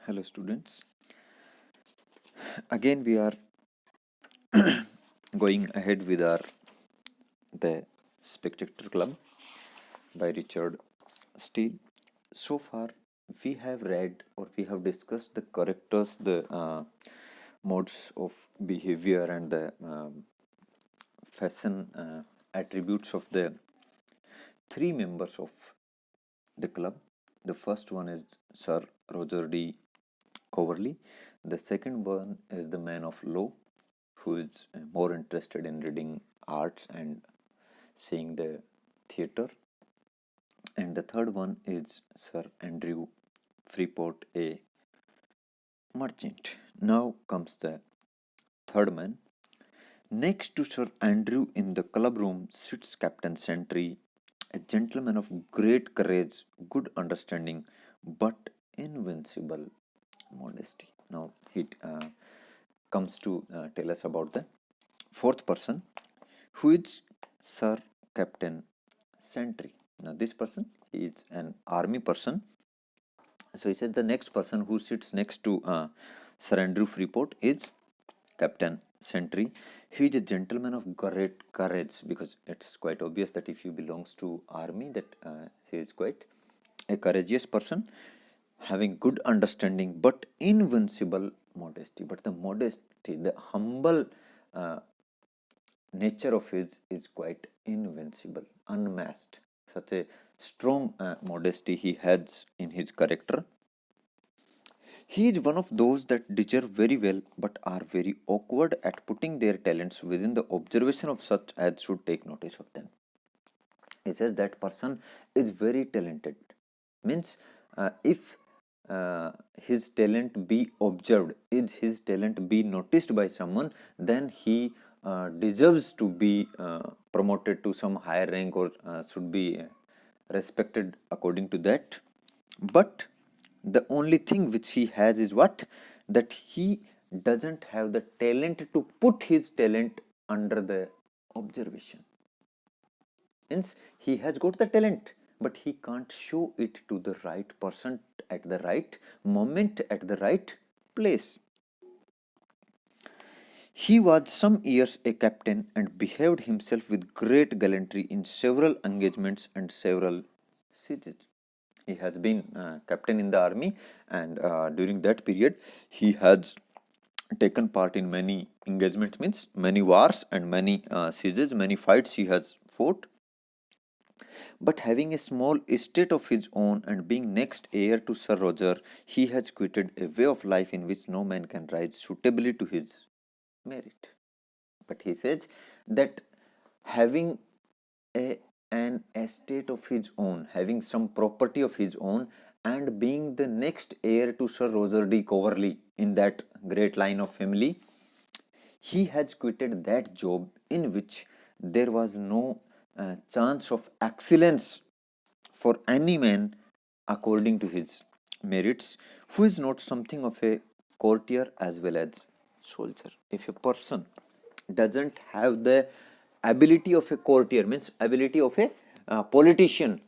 Hello students. Again we are going ahead with our The Spectator Club by Richard Steele. So far we have read or we have discussed the characters, the modes of behavior and the fashion attributes of the three members of the club. The first one is Sir Roger D. Coverley. The second one is the man of law, who is more interested in reading arts and seeing the theatre. And the third one is Sir Andrew Freeport, a merchant. Now comes the third man. Next to Sir Andrew in the club room sits Captain Sentry, a gentleman of great courage, good understanding, but invincible modesty. Now he comes to tell us about the fourth person, who is Sir Captain Sentry. Now this person, he is an army person. So he says the next person who sits next to Sir Andrew Freeport is Captain Sentry. He is a gentleman of great courage, because it's quite obvious that if he belongs to army, that he is quite a courageous person, having good understanding but invincible modesty. But the modesty, the humble nature of his is quite invincible, unmasked. Such a strong modesty he has in his character. He is one of those that deserve very well but are very awkward at putting their talents within the observation of such as should take notice of them. He says that person is very talented. Means if his talent be observed, is his talent be noticed by someone, then he deserves to be promoted to some higher rank or should be respected according to that. But the only thing which he has is what? That he doesn't have the talent to put his talent under the observation. Hence, he has got the talent, but he can't show it to the right person at the right moment, at the right place. He was some years a captain and behaved himself with great gallantry in several engagements and several sieges. He has been captain in the army, and during that period, he has taken part in many engagements, means many wars and many sieges, many fights he has fought. But having a small estate of his own and being next heir to Sir Roger, he has quitted a way of life in which no man can rise suitably to his merit. But he says that having an estate of his own, having some property of his own, and being the next heir to Sir Roger D. Coverley in that great line of family, he has quitted that job in which there was no chance of excellence for any man according to his merits, who is not something of a courtier as well as soldier. If a person doesn't have the ability of a courtier, means ability of a politician,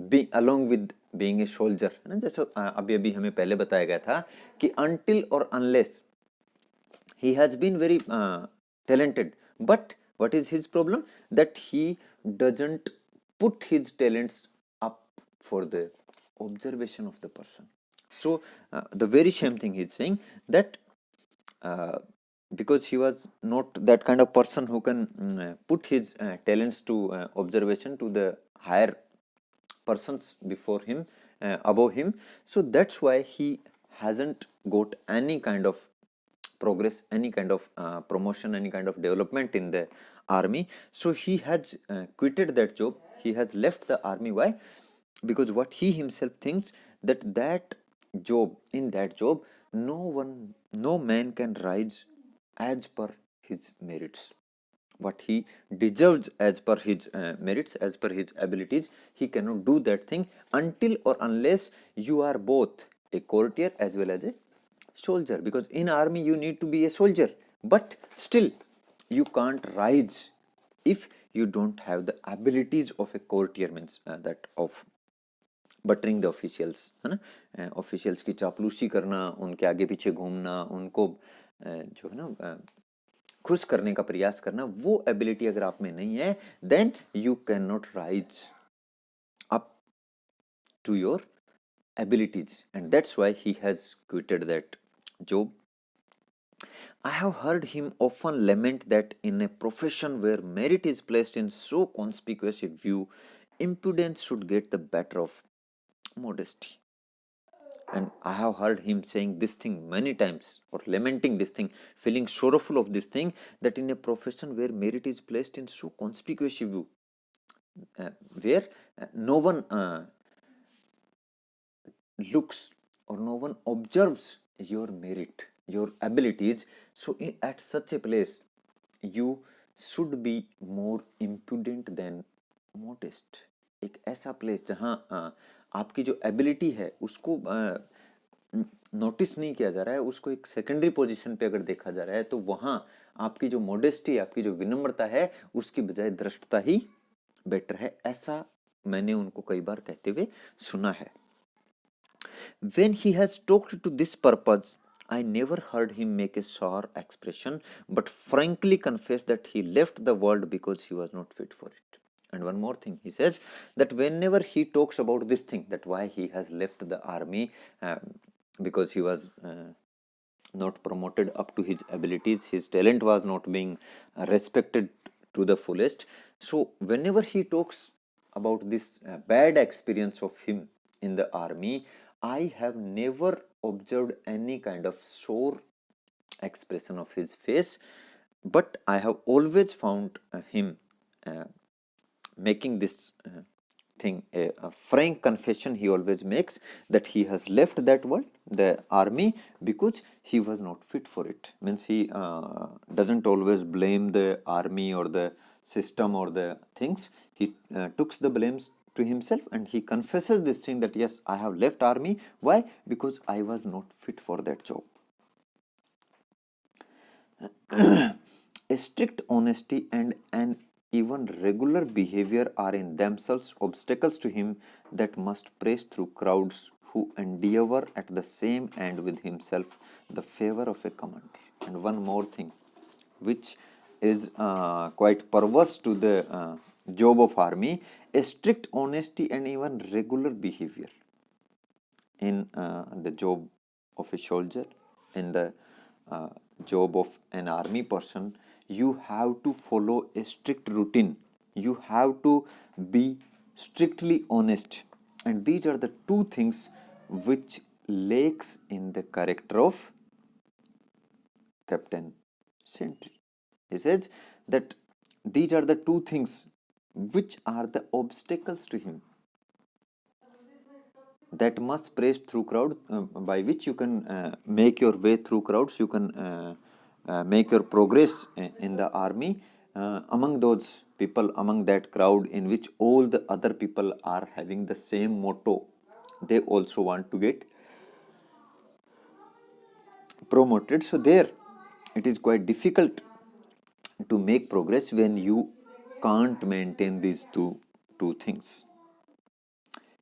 be along with being a soldier, है ना, जैसे अभी अभी हमें पहले बताया गया था कि until or unless he has been very talented, but what is his problem? That he doesn't put his talents up for the observation of the person. So the very same thing he's saying, that because he was not that kind of person who can put his talents to observation to the higher persons before him, above him, so that's why he hasn't got any kind of progress, any kind of promotion, any kind of development in the army. So he has quitted that job, he has left the army. Why? Because what he himself thinks, that job, in that job, no man can rise as per his merits, what he deserves as per his merits, as per his abilities. He cannot do that thing until or unless you are both a courtier as well as a soldier, because in army you need to be a soldier, but still you can't rise if you don't have the abilities of a courtier, means that of buttering the officials, है ना, officials की चापलूसी करना, उनके आगे पीछे घूमना, उनको जो है ना खुश करने का प्रयास करना, वो एबिलिटी अगर आप में नहीं है, then you can not rise up to your abilities, and that's why he has quitted that job. I have heard him often lament that in a profession where merit is placed in so conspicuous a view, impudence should get the better of modesty. And I have heard him saying this thing many times, or lamenting this thing, feeling sorrowful of this thing, that in a profession where merit is placed in so conspicuous a view, where no one looks or no one observes your merit, your abilities, so at such a place you should be more impudent than modest. एक ऐसा place जहाँ आपकी जो ability है उसको notice नहीं किया जा रहा है, उसको एक सेकेंडरी पोजीशन पे अगर देखा जा रहा है, तो वहाँ आपकी जो मॉडेस्टी, आपकी जो विनम्रता है, उसकी बजाय धृष्टता ही बेटर है। ऐसा मैंने उनको कई बार कहते हुए सुना है। When he has talked to this purpose, I never heard him make a sour expression, but frankly confess that he left the world because he was not fit for it. And one more thing, he says that whenever he talks about this thing, that why he has left the army, because he was not promoted up to his abilities, his talent was not being respected to the fullest. So whenever he talks about this bad experience of him in the army, I have never observed any kind of sore expression of his face, but I have always found him making this thing a frank confession. He always makes that he has left that world, the army, because he was not fit for it. Means he doesn't always blame the army or the system or the things. He took the blames to himself, and he confesses this thing that yes, I have left army. Why? Because I was not fit for that job. A strict honesty and an even regular behavior are in themselves obstacles to him that must press through crowds who endeavor at the same end with himself the favor of a commander. And one more thing, which is quite perverse to the job of army, a strict honesty and even regular behavior in the job of a soldier, in the job of an army person. You have to follow a strict routine, you have to be strictly honest, and these are the two things which lacks in the character of Captain Sentry. He says that these are the two things which are the obstacles to him that must press through crowd, by which you can make your way through crowds, you can make your progress in the army, among those people, among that crowd in which all the other people are having the same motto. They also want to get promoted. So there it is quite difficult to make progress when you can't maintain these two things.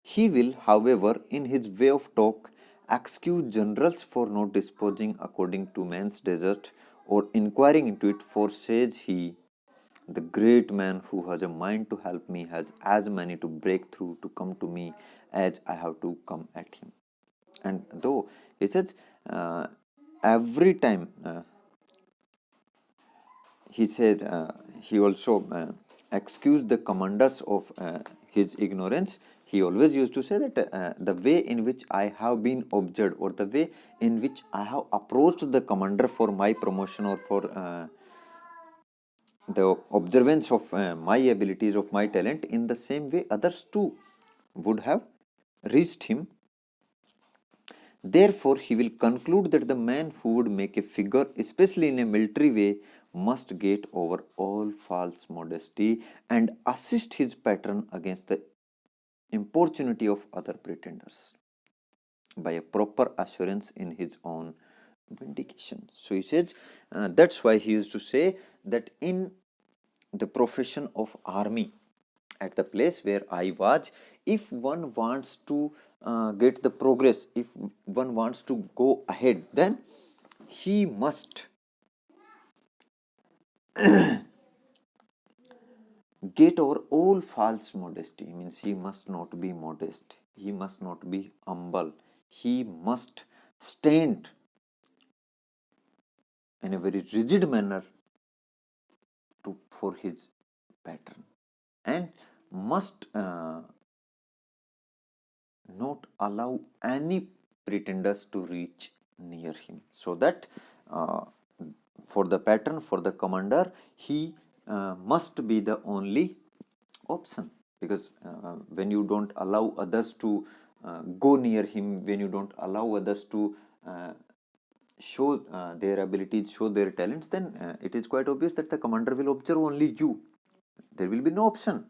He will, however, in his way of talk, excuse generals for not disposing according to man's desert or inquiring into it, for says he, the great man who has a mind to help me has as many to break through to come to me as I have to come at him. And though he says every time he says he also excused the commanders of his ignorance. He always used to say that the way in which I have been observed, or the way in which I have approached the commander for my promotion or for the observance of my abilities, of my talent, in the same way others too would have reached him. Therefore, he will conclude that the man who would make a figure, especially in a military way, must get over all false modesty and assist his patron against the importunity of other pretenders by a proper assurance in his own vindication. So he says that's why he used to say that in the profession of army, at the place where I was. If one wants to get the progress, if one wants to go ahead, then he must get over all false modesty. Means he must not be modest, he must not be humble, he must stand in a very rigid manner for his pattern, and must not allow any pretenders to reach near him, so that for the pattern, for the commander, he must be the only option. Because when you don't allow others to go near him, when you don't allow others to show their abilities, show their talents, then it is quite obvious that the commander will observe only you. There will be no option,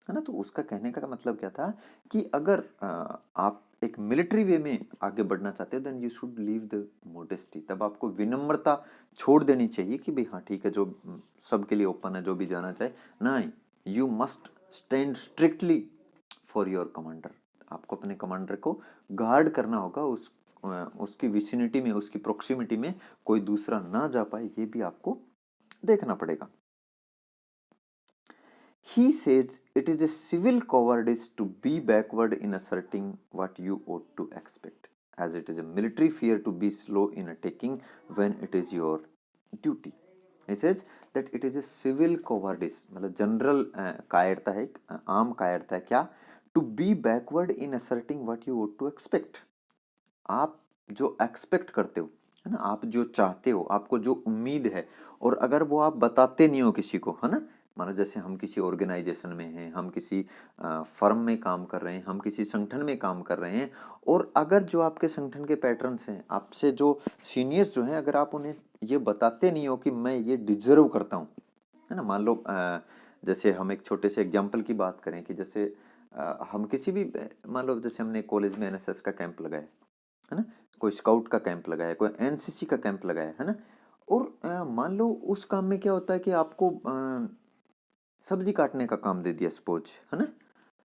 है ना। तो उसका कहने का मतलब क्या था कि अगर आप एक मिलिट्री वे में आगे बढ़ना चाहते हो, then you should leave the modesty. तब आपको विनम्रता छोड़ देनी चाहिए कि भाई हाँ ठीक है, जो सबके लिए ओपन है, जो भी जाना चाहे। नहीं, you must stand strictly for your commander. आपको अपने कमांडर को गार्ड करना होगा, उसकी विसिनिटी में, उसकी प्रोक्सिमिटी में कोई दूसरा ना जा पाए, ये भी आपको देखना पड़ेगा। He says it is a civil cowardice to be backward in asserting what you ought to expect, as it is a military fear to be slow in attacking when it is your duty. He says that it is a civil cowardice, मतलब general कायरता है, आम कायरता है क्या, to be backward in asserting what you ought to expect। आप जो expect करते हो, है ना, आप जो चाहते हो, आपको जो उम्मीद है, और अगर वो आप बताते नहीं हो किसी को, है ना। मानो जैसे हम किसी ऑर्गेनाइजेशन में हैं, हम किसी फर्म में काम कर रहे हैं, हम किसी संगठन में काम कर रहे हैं, और अगर जो आपके संगठन के पैटर्न्स हैं, आपसे जो सीनियर्स जो हैं, अगर आप उन्हें ये बताते नहीं हो कि मैं ये डिजर्व करता हूँ, है ना। मान लो जैसे हम एक छोटे से एग्जाम्पल की बात करें कि जैसे हम किसी भी, मान लो जैसे हमने कॉलेज में एनएसएस का कैंप लगाया, है ना, कोई स्काउट का कैंप लगाया, कोई एनसीसी का कैंप लगाया, है ना। और मान लो उस काम में क्या होता है कि आपको सब्जी काटने का काम दे दिया सपोज, है ना।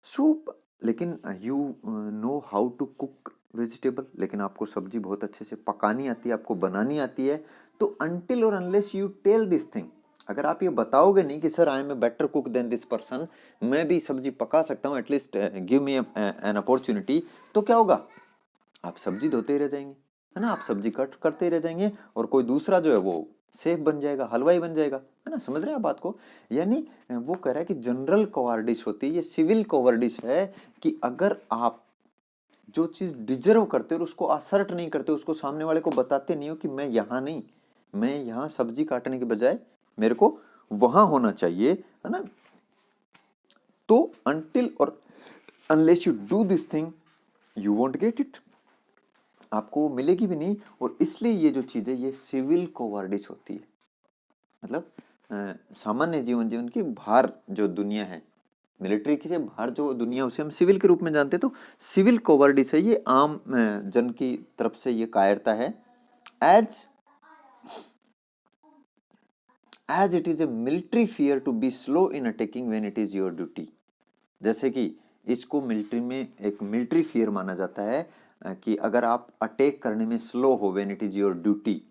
सूप, लेकिन you know how to cook vegetable, लेकिन आपको सब्जी बहुत अच्छे से पकानी आती है, आपको बनानी आती है। तो अनटिल और unless you tell this thing, अगर आप ये बताओगे नहीं कि sir I am a better cook than this person, मैं भी सब्जी पका सकता हूँ, at least give me an opportunity, तो क्या होगा, आप सब्जी धोते ही रह जाएंगे, है ना, आप सब्जी कट करते ही रह जाएंगे, और कोई दूसरा जो है वो सेफ बन जाएगा, हलवाई बन जाएगा, है ना। समझ रहे हैं आप बात को। यानी वो कह रहा है कि जनरल कोवार्डिश होती है, ये सिविल कोवार्डिश है कि अगर आप जो चीज डिजर्व करते हो उसको असर्ट नहीं करते, उसको सामने वाले को बताते नहीं हो कि मैं यहाँ नहीं, मैं यहाँ सब्जी काटने के बजाय मेरे को वहां होना चाहिए, है ना। तो अनटिल और unless you do this thing you won't get it, आपको मिलेगी भी नहीं। और इसलिए ये जो चीज है ये सिविल कोवार्डिस होती है, मतलब सामान्य जीवन की बाहर जो दुनिया है, मिलिट्री की से बाहर जो दुनिया, उसे हम सिविल के रूप में जानते हैं। तो सिविल कोवार्डिस है, ये आम जन की तरफ से ये कायरता है। As it is a military fear to be slow in attacking when it is your duty. जैसे कि इसको मिलिट्री में एक मिलिट्री फियर माना जाता है कि अगर आप अटैक करने में स्लो हो when it is your duty,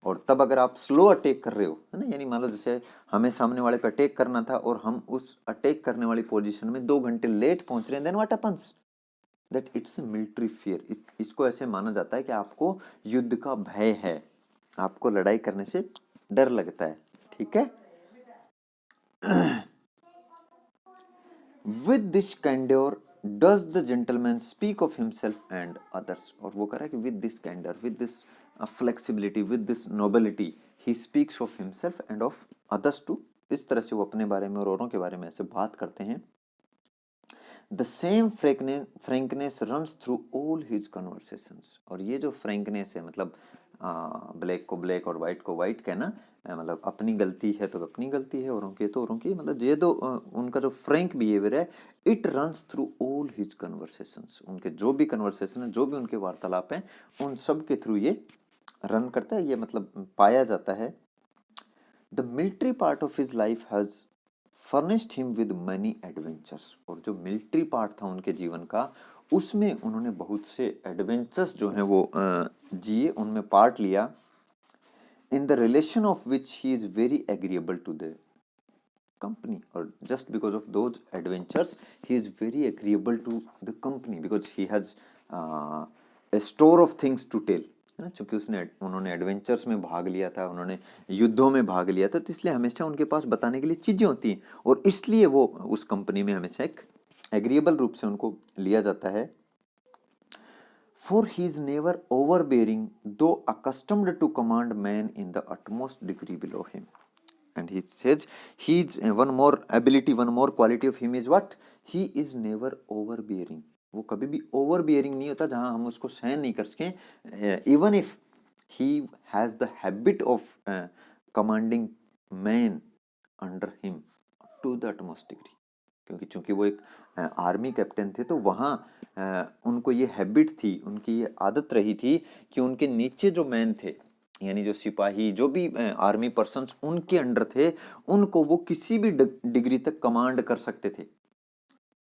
और तब अगर आप स्लो अटैक कर रहे हो, है ना, यानी मान लो जैसे हमें सामने वाले पे अटैक करना था और हम उस अटैक करने वाली पोजीशन में 2 घंटे लेट पहुंच रहे हैं, then what happens, that it's military fear. इसको ऐसे माना जाता है कि आपको युद्ध का भय है, आपको लड़ाई करने से डर लगता है, ठीक है। With this candour does the gentleman speak of himself and others. और वो कह रहा है कि with this candour, with this flexibility, with this nobility, he speaks of himself and of others too. इस तरह से वो अपने बारे में और औरों के बारे में ऐसे बात करते हैं। The same frankness runs through all his conversations. और ये जो फ्रेंकनेस है, मतलब ब्लैक को ब्लैक और वाइट को वाइट कहना, मतलब अपनी गलती है तो अपनी गलती है, औरों की तो औरों की, मतलब ये तो उनका जो फ्रैंक बिहेवियर है, it runs through all his conversations. उनके जो भी कन्वर्सेशन है, जो भी उनके वार्तालाप हैं, उन सब के थ्रू ये रन करता है, ये मतलब पाया जाता है। The military part of his life has furnished him with many adventures, और जो मिलिट्री पार्ट था उनके जीवन का उसमें उन्होंने बहुत से एडवेंचर्स जो हैं वो जिए, उनमें पार्ट लिया. In the relation of which he is very agreeable to the company, or just because of those adventures he is very agreeable to the company because he has a store of things to tell, है ना. चूंकि उन्होंने adventures में भाग लिया था, उन्होंने युद्धों में भाग लिया था, तो इसलिए हमेशा उनके पास बताने के लिए चीजें होती हैं, और इसलिए वो उस कंपनी में हमेशा एक एग्रीएबल रूप से उनको लिया जाता है. For he is never overbearing, though accustomed to command men in the utmost degree below him. And he says, he's one more ability, one more quality of him is what? He is never overbearing. वो कभी भी overbearing नहीं होता जहां हम उसको सहन नहीं कर सकें. Even if he has the habit of commanding men under him to the utmost degree. क्योंकि चूंकि वो एक आर्मी कैप्टन थे, तो वहाँ उनको ये हैबिट थी, उनकी ये आदत रही थी कि उनके नीचे जो मैन थे, यानी जो सिपाही, जो भी आर्मी पर्सन्स उनके अंडर थे, उनको वो किसी भी डिग्री तक कमांड कर सकते थे.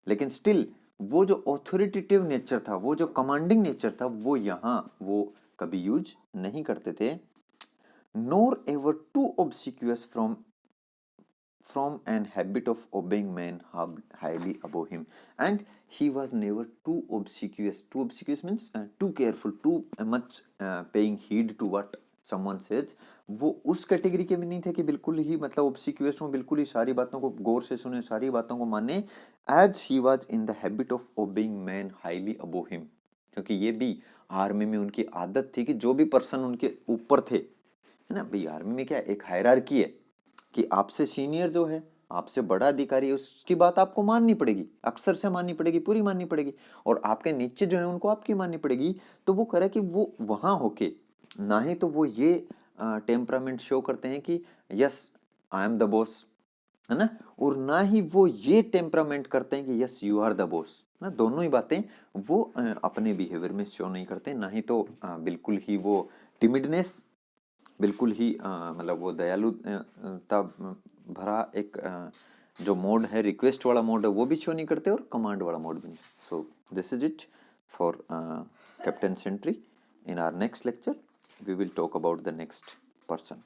लेकिन स्टिल वो जो ऑथोरिटेटिव नेचर था, वो जो कमांडिंग नेचर था, वो यहाँ वो कभी यूज नहीं करते थे. Nor ever too obsequious from an habit of obeying men highly above him, and he was never too obsequious means too careful, too much paying heed to what someone says. वो उस category के भी नहीं थे कि बिल्कुल ही मतलब ऑब्सिक्यूअस हो, बिल्कुल ही सारी बातों को गौर से सुने, सारी बातों को माने. As he was in the habit of obeying man highly above him, क्योंकि ये भी आर्मी में उनकी आदत थी कि जो भी पर्सन उनके ऊपर थे, है ना. भाई आर्मी में क्या एक हायरार्की है कि आपसे सीनियर जो है, आपसे बड़ा अधिकारी है, उसकी बात आपको माननी पड़ेगी, अक्सर से माननी पड़ेगी, पूरी माननी पड़ेगी, और आपके नीचे जो है उनको आपकी माननी पड़ेगी. तो वो करे कि वो वहां होके ना ही तो वो ये टेम्परामेंट शो करते हैं कि yes I am the boss, है ना, और ना ही वो ये टेम्परामेंट करते हैं कि yes you are the boss, ना. दोनों ही बातें वो अपने बिहेवियर में शो नहीं करते. ना ही तो बिल्कुल ही वो टिमिडनेस, बिल्कुल ही मतलब वो दयालुता भरा एक जो मोड है, रिक्वेस्ट वाला मोड है, वो भी शो नहीं करते, और कमांड वाला मोड भी नहीं. So this is it for captain sentry. In our next lecture we will talk about the next person.